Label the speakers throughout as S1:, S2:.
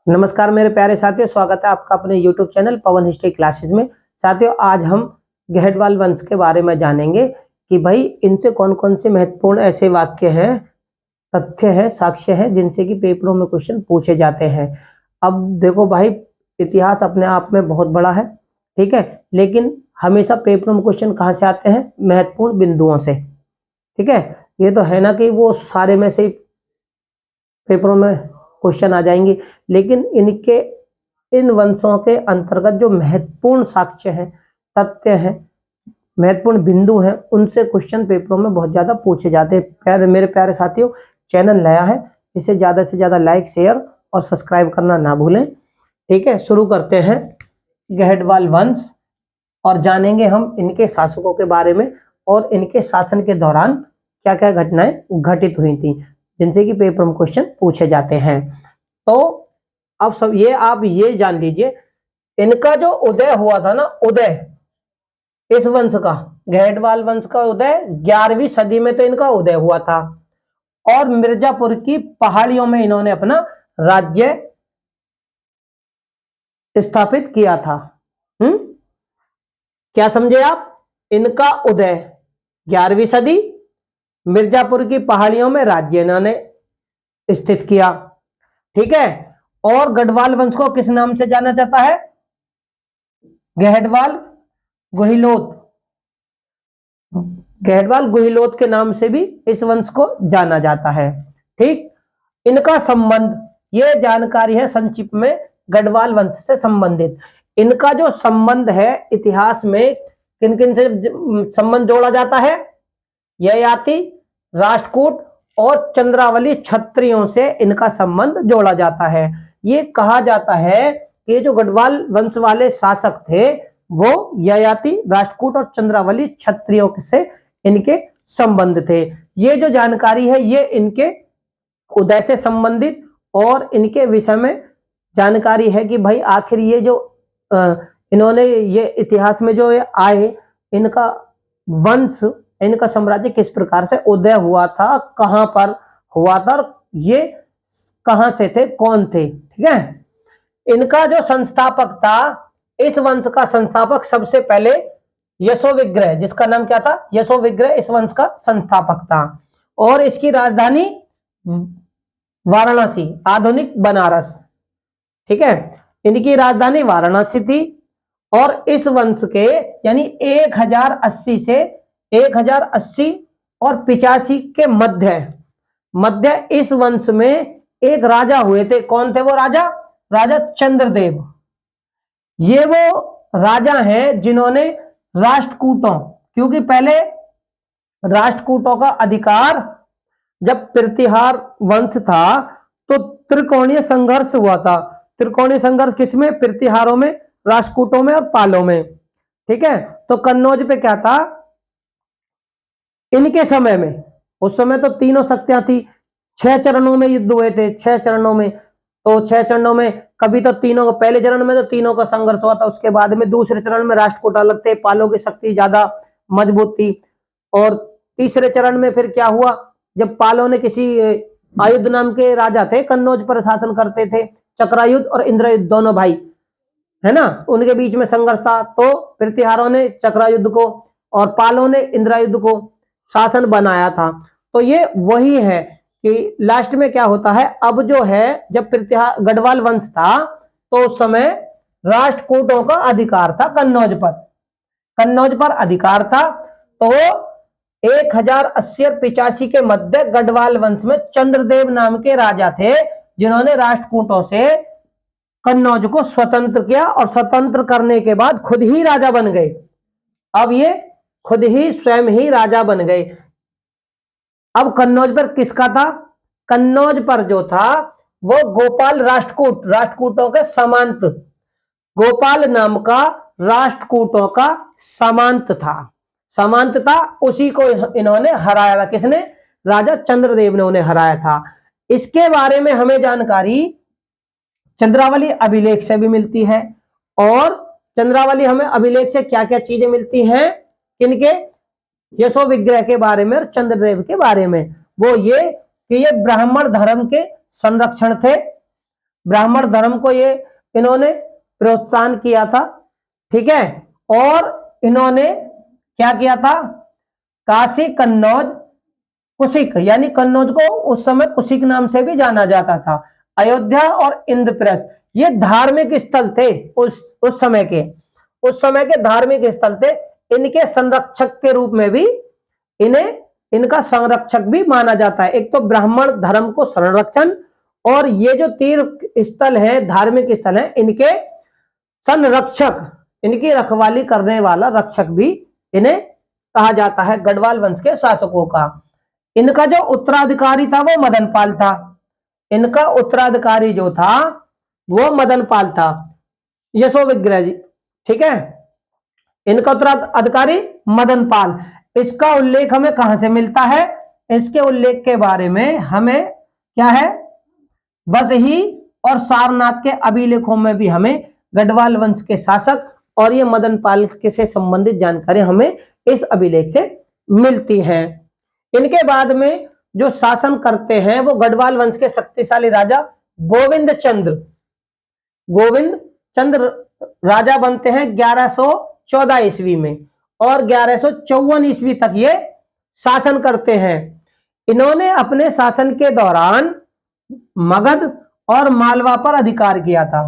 S1: नमस्कार मेरे प्यारे साथियों, स्वागत है आपका अपने YouTube चैनल पवन हिस्ट्री क्लासेस में। साथियों, आज हम गहडवाल वंश के बारे में जानेंगे कि भाई इनसे कौन कौन से महत्वपूर्ण ऐसे वाक्य हैं, तथ्य हैं, साक्ष्य हैं जिनसे कि पेपरों में क्वेश्चन पूछे जाते हैं। अब देखो भाई, इतिहास अपने आप में बहुत बड़ा है, ठीक है, लेकिन हमेशा पेपरों में क्वेश्चन कहाँ से आते हैं? महत्वपूर्ण बिंदुओं से, ठीक है। ये तो है ना कि वो सारे में से पेपरों में क्वेश्चन आ जाएंगे, लेकिन इनके इन वंशों के अंतर्गत जो महत्वपूर्ण साक्ष्य हैं, तथ्य हैं, महत्वपूर्ण बिंदु हैं, उनसे क्वेश्चन पेपरों में बहुत ज़्यादा पूछे जाते हैं। मेरे प्यारे साथियों, चैनल नया है, इसे ज़्यादा से ज़्यादा लाइक, शेयर और सब्सक्राइब करना ना भूलें, ठीक है। शुरू करते हैं गहडवाल वंश और जानेंगे हम इनके शासकों के बारे में और इनके शासन के दौरान क्या क्या घटनाएं घटित हुई थी जिनसे कि पेपर में क्वेश्चन पूछे जाते हैं। तो अब सब ये आप ये जान लीजिए, इनका जो उदय हुआ था ना, उदय इस वंश का, गहडवाल वंश का उदय 11वीं सदी में तो इनका उदय हुआ था और मिर्जापुर की पहाड़ियों में इन्होंने अपना राज्य स्थापित किया था। क्या समझे आप? इनका उदय 11वीं सदी, मिर्जापुर की पहाड़ियों में राज्य इन्होंने स्थित किया, ठीक है। और गढ़वाल वंश को किस नाम से जाना जाता है? गहडवाल गुहिलोत, गहडवाल गुहिलोत के नाम से भी इस वंश को जाना जाता है, ठीक। इनका संबंध, ये जानकारी है संक्षिप्त में गढ़वाल वंश से संबंधित। इनका जो संबंध है इतिहास में, किन किन से संबंध जोड़ा जाता है? ययाति, राष्ट्रकूट और चंद्रावली क्षत्रियों से इनका संबंध जोड़ा जाता है। ये कहा जाता है कि जो गढ़वाल वंश वाले शासक थे वो ययाति, राष्ट्रकूट और चंद्रावली क्षत्रियों से इनके संबंध थे। ये जो जानकारी है ये इनके उदय से संबंधित और इनके विषय में जानकारी है कि भाई आखिर ये जो इन्होंने ये इतिहास में जो ये आए, इनका वंश, इनका साम्राज्य किस प्रकार से उदय हुआ था, कहां पर हुआ था और ये कहां से थे, कौन थे, ठीक है। इनका जो संस्थापक था, इस वंश का संस्थापक सबसे पहले यशोविग्रह, जिसका नाम क्या था? यशोविग्रह इस वंश का संस्थापक था और इसकी राजधानी वाराणसी, आधुनिक बनारस, ठीक है। इनकी राजधानी वाराणसी थी और इस वंश के यानी 1080 से 1080 और 85 के मध्य इस वंश में एक राजा हुए थे। कौन थे वो राजा? राजा चंद्रदेव। ये वो राजा हैं जिन्होंने राष्ट्रकूटों, क्योंकि पहले राष्ट्रकूटों का अधिकार, जब प्रतिहार वंश था तो त्रिकोणीय संघर्ष हुआ था। त्रिकोणीय संघर्ष किसमें? प्रतिहारों में, राष्ट्रकूटों में और पालों में, ठीक है। तो कन्नौज पे क्या था इनके समय में? उस समय तो तीनों शक्तियां थी, 6 चरणों में युद्ध हुए थे, 6 चरणों में। तो 6 चरणों में कभी तो तीनों, पहले चरण में तो तीनों का संघर्ष हुआ था, उसके बाद में दूसरे चरण में राष्ट्रकूट अलग थे, पालों की शक्ति ज्यादा मजबूत थी। और तीसरे चरण में फिर क्या हुआ, जब पालों ने किसी आयुध नाम के राजा थे, कन्नौज पर शासन करते थे, चक्रायुध और इंद्रयुध दोनों भाई, है ना, उनके बीच में संघर्ष था। तो प्रतिहारों ने चक्रायुध को और पालों ने इंद्रयुध को शासन बनाया था। तो ये वही है कि लास्ट में क्या होता है, अब जो है, जब प्रतिहार गढ़वाल वंश था तो उस समय राष्ट्रकूटों का अधिकार था कन्नौज पर, कन्नौज पर अधिकार था। तो 1080 और 85 के मध्य गढ़वाल वंश में चंद्रदेव नाम के राजा थे जिन्होंने राष्ट्रकूटों से कन्नौज को स्वतंत्र किया और स्वतंत्र करने के बाद खुद ही राजा बन गए। अब ये खुद ही स्वयं ही राजा बन गए। अब कन्नौज पर किसका था? कन्नौज पर जो था वो गोपाल राष्ट्रकूट, राष्ट्रकूटों के सामंत, गोपाल नाम का राष्ट्रकूटों का सामंत था, सामंत था। उसी को इन्होंने हराया था। किसने? राजा चंद्रदेव ने उन्हें हराया था। इसके बारे में हमें जानकारी चंद्रावली अभिलेख से भी मिलती है। और चंद्रावली हमें अभिलेख से क्या क्या चीजें मिलती हैं? किनके? यशोविग्रह के बारे में और चंद्रदेव के बारे में। वो ये कि ये ब्राह्मण धर्म के संरक्षण थे, ब्राह्मण धर्म को ये इन्होंने प्रोत्साहन किया था, ठीक है। और इन्होंने क्या किया था, काशी, कन्नौज, कुशिक, यानी कन्नौज को उस समय कुशिक नाम से भी जाना जाता था, अयोध्या और इंद्रप्रस्थ, ये धार्मिक स्थल थे उस समय के धार्मिक स्थल थे। इनके संरक्षक के रूप में भी इनका संरक्षक भी माना जाता है। एक तो ब्राह्मण धर्म को संरक्षण, और ये जो तीर्थ स्थल है, धार्मिक स्थल है, इनके संरक्षक, इनकी रखवाली करने वाला रक्षक भी इन्हें कहा जाता है, गढ़वाल वंश के शासकों का। इनका जो उत्तराधिकारी था वो मदनपाल था, इनका उत्तराधिकारी जो था वो मदनपाल था, यशोविग्रह जी, ठीक है। इनका उत्तराधिकारी मदनपाल। इसका उल्लेख हमें कहां से मिलता है, इसके उल्लेख के बारे में हमें क्या है, बसही और सारनाथ के अभिलेखों में भी हमें गढ़वाल वंश के शासक और ये मदनपाल के से संबंधित जानकारी हमें इस अभिलेख से मिलती है। इनके बाद में जो शासन करते हैं वो गढ़वाल वंश के शक्तिशाली राजा गोविंद चंद्र राजा बनते हैं 1114 ईस्वी में, और 1154 ईस्वी तक ये शासन करते हैं। इन्होंने अपने शासन के दौरान मगध और मालवा पर अधिकार किया था,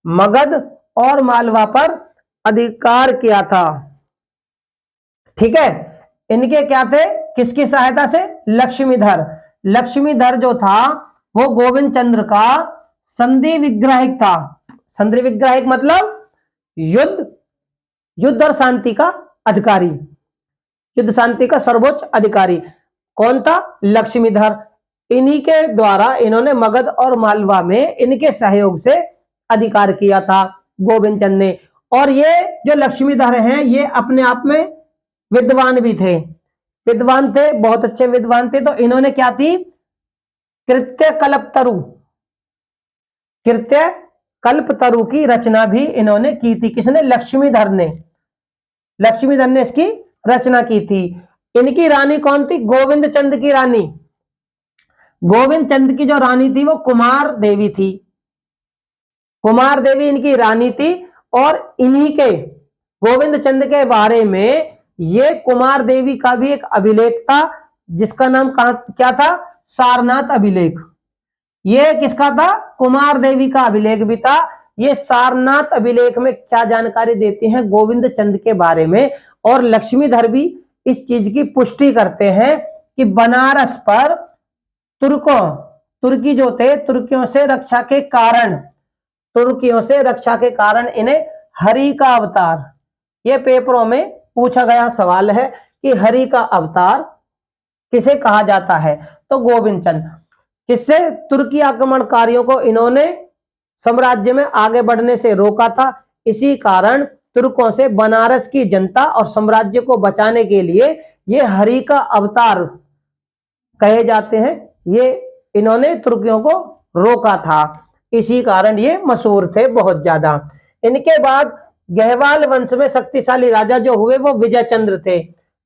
S1: मगध और मालवा पर अधिकार किया था, ठीक है। इनके क्या थे, किसकी सहायता से, लक्ष्मीधर जो था वो गोविंद चंद्र का संधि विग्राहिक था। संधि विग्राहिक मतलब युद्ध और शांति का अधिकारी, युद्ध शांति का सर्वोच्च अधिकारी कौन था, लक्ष्मीधर। इन्हीं के द्वारा इन्होंने मगध और मालवा में इनके सहयोग से अधिकार किया था गोविंद चंद्र ने। और ये जो लक्ष्मीधर हैं ये अपने आप में विद्वान भी थे, विद्वान थे, बहुत अच्छे विद्वान थे। तो इन्होंने क्या थी, कृत्य कल्पतरु की रचना भी इन्होंने की थी। किसने, लक्ष्मीधर ने इसकी रचना की थी। इनकी रानी कौन थी, गोविंद चंद की रानी। गोविंद चंद की जो रानी थी वो कुमार देवी थी, कुमार देवी इनकी रानी थी। और इन्हीं के गोविंद चंद के बारे में ये कुमार देवी का भी एक अभिलेख था जिसका नाम क्या था, सारनाथ अभिलेख। ये किसका था, कुमार देवी का अभिलेख भी था। ये सारनाथ अभिलेख में क्या जानकारी देते हैं, गोविंद चंद के बारे में। और लक्ष्मीधर भी इस चीज की पुष्टि करते हैं कि बनारस पर तुर्की जो थे, तुर्कियों से रक्षा के कारण इन्हें हरि का अवतार, ये पेपरों में पूछा गया सवाल है कि हरि का अवतार किसे कहा जाता है, तो गोविंद चंद। किससे, तुर्की आक्रमणकारियों को इन्होंने साम्राज्य में आगे बढ़ने से रोका था। इसी कारण तुर्कों से बनारस की जनता और साम्राज्य को बचाने के लिए ये हरि का अवतार कहे जाते हैं, ये इन्होंने तुर्कियों को रोका था। इसी कारण ये मशहूर थे बहुत ज्यादा। इनके बाद गहवाल वंश में शक्तिशाली राजा जो हुए वो विजय चंद्र थे,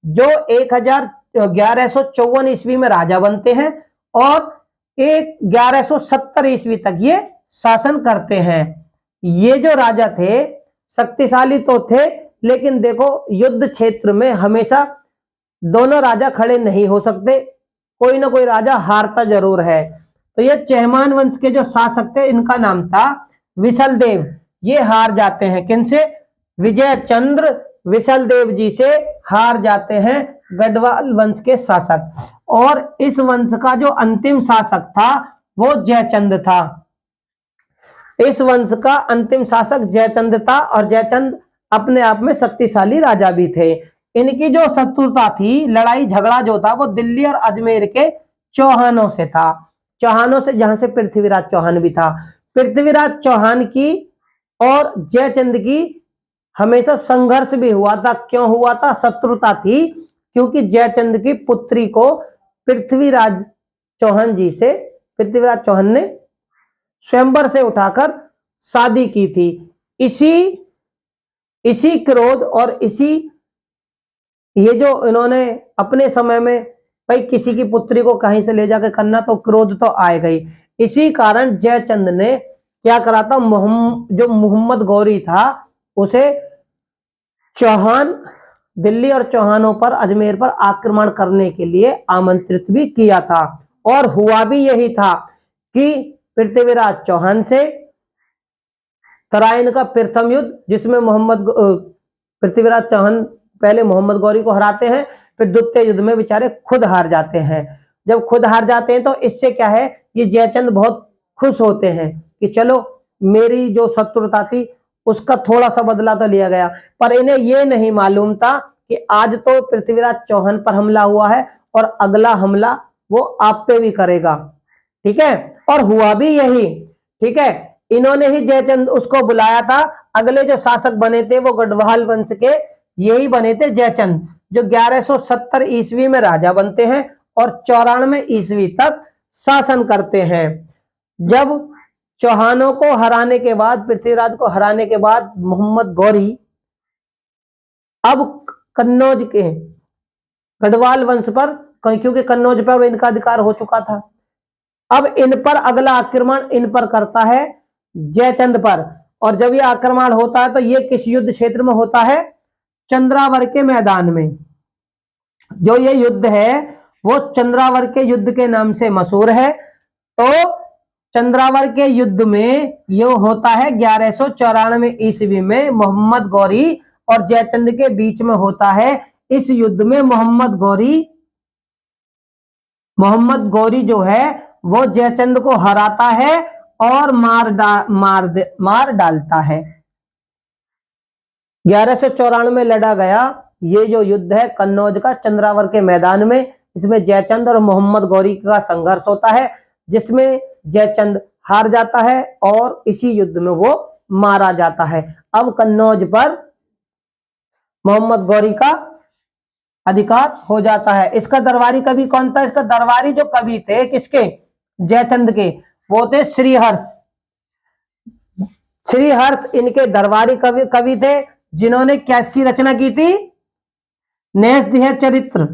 S1: जो 1154 ईस्वी में राजा बनते हैं और 1170 ईस्वी तक ये शासन करते हैं। ये जो राजा थे शक्तिशाली तो थे, लेकिन देखो युद्ध क्षेत्र में हमेशा दोनों राजा खड़े नहीं हो सकते, कोई ना कोई राजा हारता जरूर है। तो ये चहमान वंश के जो शासक थे इनका नाम था विशल देव, ये हार जाते हैं किनसे, विजय चंद्र विशल देव जी से हार जाते हैं, गढ़वाल वंश के शासक। और इस वंश का जो अंतिम शासक था वो जयचंद था। इस वंश का अंतिम शासक जयचंद था और जयचंद अपने आप में शक्तिशाली राजा भी थे। इनकी जो शत्रुता थी, लड़ाई झगड़ा जो था वो दिल्ली और अजमेर के चौहानों से था, चौहानों से, जहां से पृथ्वीराज चौहान भी था। पृथ्वीराज चौहान की और जयचंद की हमेशा संघर्ष भी हुआ था। क्यों हुआ था, शत्रुता थी, क्योंकि जयचंद की पुत्री को पृथ्वीराज चौहान ने स्वयंवर से उठाकर शादी की थी। इसी क्रोध और ये जो इन्होंने अपने समय में भाई किसी की पुत्री को कहीं से ले जाकर करना, तो क्रोध तो आएगा ही। इसी कारण जयचंद ने क्या करा था, जो मोहम्मद गौरी था उसे चौहान, दिल्ली और चौहानों पर, अजमेर पर आक्रमण करने के लिए आमंत्रित भी किया था। और हुआ भी यही था कि पृथ्वीराज चौहान से तराइन का प्रथम युद्ध, जिसमें पृथ्वीराज चौहान पहले मोहम्मद गौरी को हराते हैं, फिर द्वितीय युद्ध में बेचारे खुद हार जाते हैं। जब खुद हार जाते हैं तो इससे क्या है, ये जयचंद बहुत खुश होते हैं कि चलो मेरी जो शत्रुता थी उसका थोड़ा सा बदला तो लिया गया। पर इन्हें ये नहीं मालूम था कि आज तो पृथ्वीराज चौहान पर हमला हुआ है और अगला हमला वो आप पे भी करेगा। ठीक है, और हुआ भी यही। ठीक है, इन्होंने ही जयचंद उसको बुलाया था। अगले जो शासक बने थे वो गढ़वाल वंश के यही बने थे जयचंद, जो 1170 ईस्वी में राजा बनते हैं और 94 ईस्वी तक शासन करते हैं। जब चौहानों को हराने के बाद, पृथ्वीराज को हराने के बाद, मोहम्मद गौरी अब कन्नौज के गढ़वाल वंश पर, क्योंकि कन्नौज पर इनका अधिकार हो चुका था, अब इन पर अगला आक्रमण इन पर करता है जयचंद पर। और जब ये आक्रमण होता है तो ये किस युद्ध क्षेत्र में होता है, चंद्रावर के मैदान में। जो ये युद्ध है वो चंद्रावर के युद्ध के नाम से मशहूर है। तो चंद्रावर के युद्ध में ये होता है 1194 ईस्वी में, मोहम्मद गौरी और जयचंद के बीच में होता है। इस युद्ध में मोहम्मद गौरी जो है वो जयचंद को हराता है और मार डालता है। 1194 में लड़ा गया ये जो युद्ध है कन्नौज का, चंद्रावर के मैदान में, इसमें जयचंद और मोहम्मद गौरी का संघर्ष होता है, जिसमें जयचंद हार जाता है और इसी युद्ध में वो मारा जाता है। अब कन्नौज पर मोहम्मद गौरी का अधिकार हो जाता है। इसका दरबारी कवि कौन था? इसका दरबारी जो कवि थे किसके, जयचंद के, वो थे श्रीहर्ष। श्रीहर्ष इनके दरबारी कवि थे, जिन्होंने क्या इसकी रचना की थी, नैषधीय चरित्र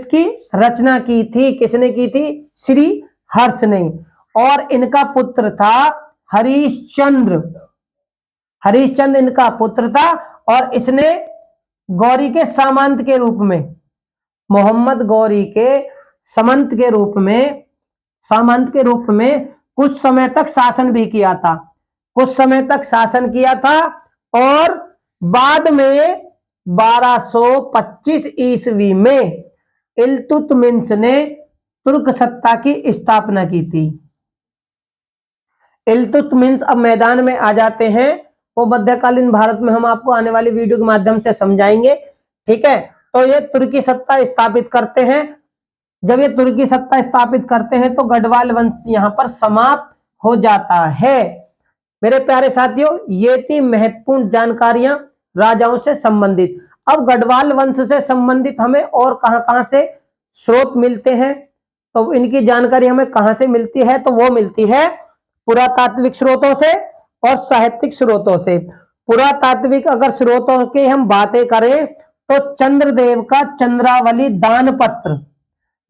S1: की रचना की थी। किसने की थी? श्रीहर्ष ने। और इनका पुत्र था हरिश्चंद्र इनका पुत्र था, और इसने गौरी के सामंत के रूप में, मोहम्मद गौरी के सामंत के रूप में कुछ समय तक शासन भी किया था। और बाद में 1225 ईस्वी में इल्तुतमिश ने तुर्क सत्ता की स्थापना की थी। इल्तुतमिश अब मैदान में आ जाते हैं, वो मध्यकालीन भारत में हम आपको आने वाली वीडियो के माध्यम से समझाएंगे। ठीक है, तो ये तुर्की सत्ता स्थापित करते हैं। जब ये तुर्की सत्ता स्थापित करते हैं तो गढ़वाल वंश यहां पर समाप्त हो जाता है। मेरे प्यारे साथियों, ये थी महत्वपूर्ण जानकारियां राजाओं से संबंधित। अब गढ़वाल वंश से संबंधित हमें और कहां से स्रोत मिलते हैं, तो इनकी जानकारी हमें कहां से मिलती है, तो वो मिलती है पुरातात्विक स्रोतों से और साहित्यिक स्रोतों से। पुरातात्विक अगर स्रोतों की हम बातें करें तो चंद्रदेव का चंद्रावली दान पत्र,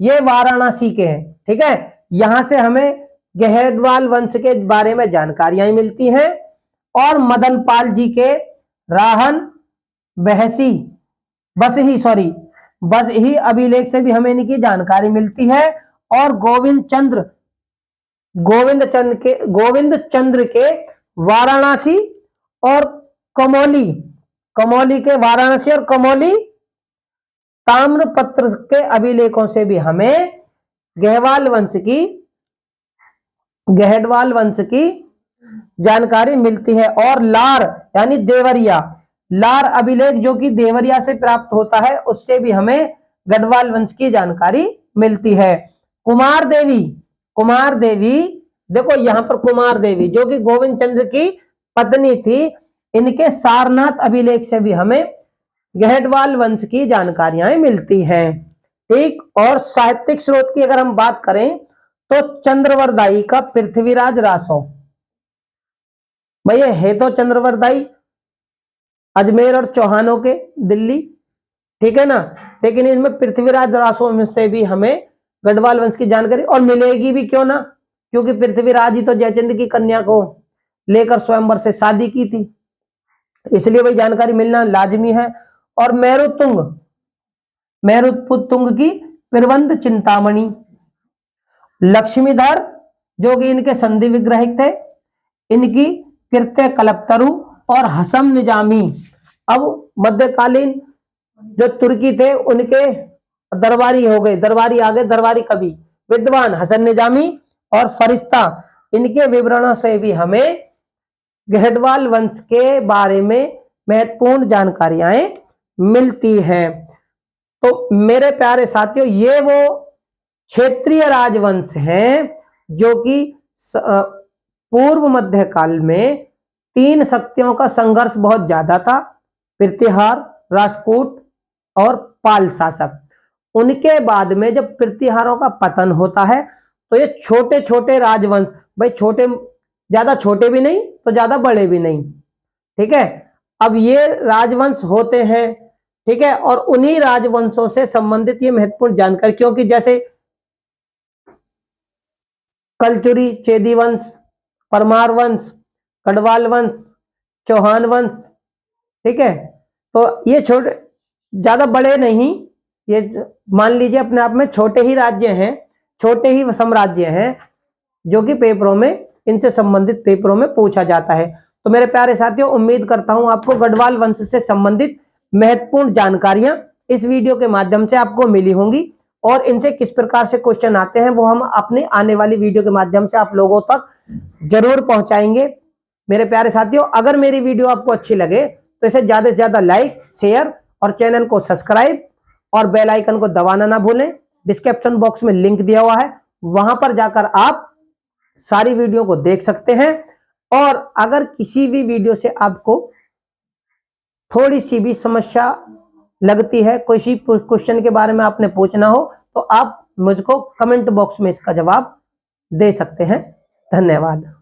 S1: ये वाराणसी के हैं। ठीक है, यहां से हमें गहडवाल वंश के बारे में जानकारियां मिलती हैं, और मदन पाल जी के राहन बसही अभिलेख से भी हमें इनकी जानकारी मिलती है। और गोविंद चंद्र के वाराणसी और कमौली के वाराणसी और कमौली ताम्रपत्र के अभिलेखों से भी हमें गहडवाल वंश की जानकारी मिलती है। और लार यानी लार अभिलेख जो कि देवरिया से प्राप्त होता है, उससे भी हमें गढ़वाल वंश की जानकारी मिलती है। कुमार देवी देखो, यहां पर कुमार देवी जो कि गोविंद चंद्र की पत्नी थी, इनके सारनाथ अभिलेख से भी हमें गहडवाल वंश की जानकारियां मिलती हैं। ठीक, और साहित्यिक स्रोत की अगर हम बात करें तो चंद्रवरदाई का पृथ्वीराज रासो, भैया है तो चंद्रवरदाई अजमेर और चौहानों के दिल्ली, ठीक है ना, लेकिन इसमें पृथ्वीराज रासो से भी हमें गढ़वाल वंश की जानकारी और मिलेगी भी, क्यों ना, क्योंकि पृथ्वीराज ही तो जयचंद की कन्या को लेकर स्वयंवर से शादी की थी, इसलिए वही जानकारी मिलना लाजमी है। और मेरुतुंग की प्रबंध चिंतामणि, लक्ष्मीधर जो कि इनके संधि विग्रह थे, इनकी कृत्य कल्पतरु और हसम निजामी, अब मध्यकालीन जो तुर्की थे उनके दरबारी हो गए, दरबारी आ गए, दरबारी कवि विद्वान हसन निजामी और फरिश्ता, इनके विवरणों से भी हमें गढ़वाल वंश के बारे में महत्वपूर्ण जानकारियां मिलती हैं। तो मेरे प्यारे साथियों, ये वो क्षेत्रीय राजवंश हैं जो कि पूर्व मध्य काल में 3 शक्तियों का संघर्ष बहुत ज्यादा था, प्रतिहार, राष्ट्रकूट और पाल शासक। उनके बाद में जब प्रतिहारों का पतन होता है तो ये छोटे छोटे राजवंश, भाई छोटे, ज्यादा छोटे भी नहीं तो ज्यादा बड़े भी नहीं, ठीक है, अब ये राजवंश होते हैं, ठीक है, और उन्हीं राजवंशों से संबंधित ये महत्वपूर्ण जानकारी, क्योंकि जैसे कलचुरी चेदी वंश, परमार वंश, गढ़वाल वंश, चौहान वंश, ठीक है, तो ये छोटे, ज्यादा बड़े नहीं, ये मान लीजिए अपने आप में छोटे ही राज्य हैं, छोटे ही साम्राज्य हैं, जो कि पेपरों में, इनसे संबंधित पेपरों में पूछा जाता है। तो मेरे प्यारे साथियों, उम्मीद करता हूं आपको गढ़वाल वंश से संबंधित महत्वपूर्ण जानकारियां इस वीडियो के माध्यम से आपको मिली होंगी, और इनसे किस प्रकार से क्वेश्चन आते हैं वो हम अपने आने वाली वीडियो के माध्यम से आप लोगों तक जरूर पहुंचाएंगे। मेरे प्यारे साथियों, अगर मेरी वीडियो आपको अच्छी लगे तो इसे ज्यादा से ज्यादा लाइक, शेयर और चैनल को सब्सक्राइब और बेल आइकन को दबाना ना भूलें। डिस्क्रिप्शन बॉक्स में लिंक दिया हुआ है, वहां पर जाकर आप सारी वीडियो को देख सकते हैं। और अगर किसी भी वीडियो से आपको थोड़ी सी भी समस्या लगती है, कोई सी क्वेश्चन के बारे में आपने पूछना हो, तो आप मुझको कमेंट बॉक्स में इसका जवाब दे सकते हैं। धन्यवाद।